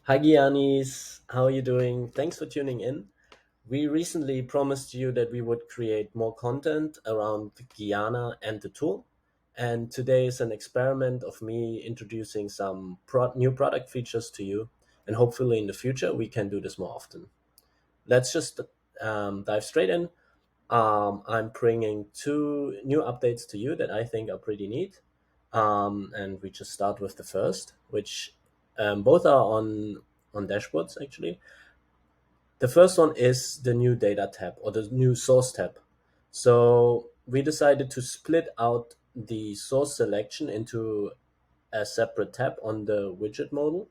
Hi Giannis, how are you doing? Thanks for tuning in. We recently promised you that we would create more content around Guyana and the tool. And today is an experiment of me introducing some new product features to you. And hopefully in the future, we can do this more often. Let's just dive straight in. I'm bringing two new updates to you that I think are pretty neat. And we just start with the first, which both are on dashboards actually. The first one is the new data tab or the new source tab. So we decided to split out the source selection into a separate tab on the widget modal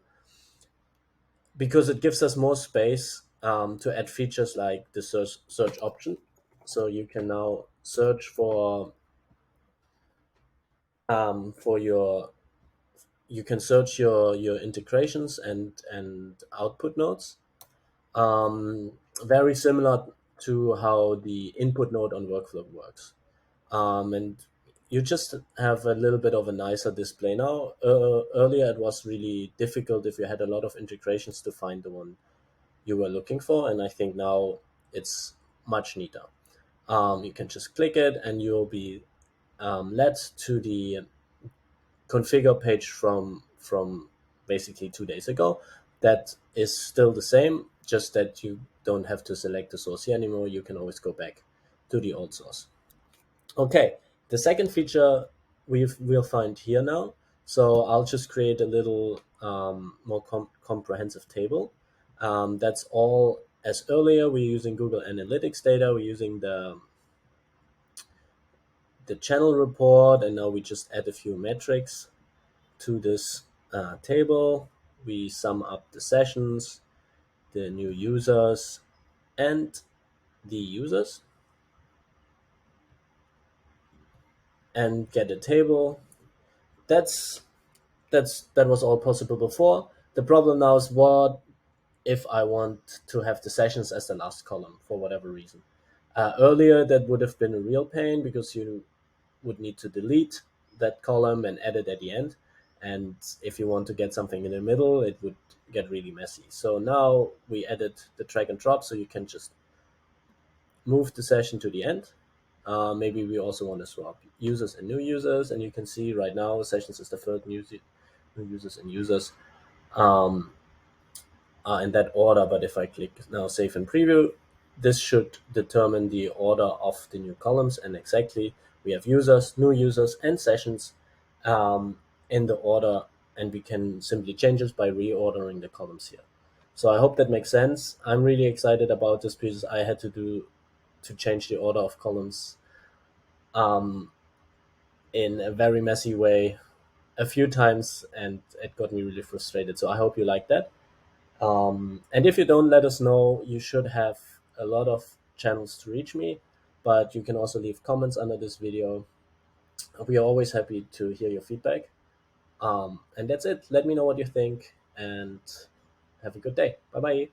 because it gives us more space to add features like the search option. So you can now search for your you can search your integrations and output nodes. Very similar to how the input node on workflow works. And you just have a little bit of a nicer display now. Earlier, it was really difficult if you had a lot of integrations to find the one you were looking for, and I think now it's much neater. You can just click it, and you'll be led to the configure page from basically 2 days ago. That is still the same, just that you don't have to select the source here anymore. You can always go back to the old source. Okay, the second feature we'll find here now. So I'll just create a little more comprehensive table. That's all. As earlier, we're using Google Analytics data. We're using the channel report, and now we just add a few metrics to this table. We sum up the sessions, the new users, and the users, and get a table. That's that was all possible before. The problem now is what if I want to have the sessions as the last column for whatever reason. Earlier, that would have been a real pain because you would need to delete that column and add it at the end. And if you want to get something in the middle, it would get really messy. So now we added the drag and drop, so you can just move the session to the end. Maybe we also want to swap users and new users, and you can see right now sessions is the first new users and users are in that order. But if I click now save and preview, this should determine the order of the new columns, and exactly we have users, new users, and sessions in the order, and we can simply change it by reordering the columns here. So I hope that makes sense. I'm really excited about this because I had to change the order of columns um, in a very messy way a few times, and it got me really frustrated. So I hope you like that. And if you don't, let us know. You should have a lot of channels to reach me, but you can also leave comments under this video. We are always happy to hear your feedback. And that's it. Let me know what you think, and have a good day. Bye bye.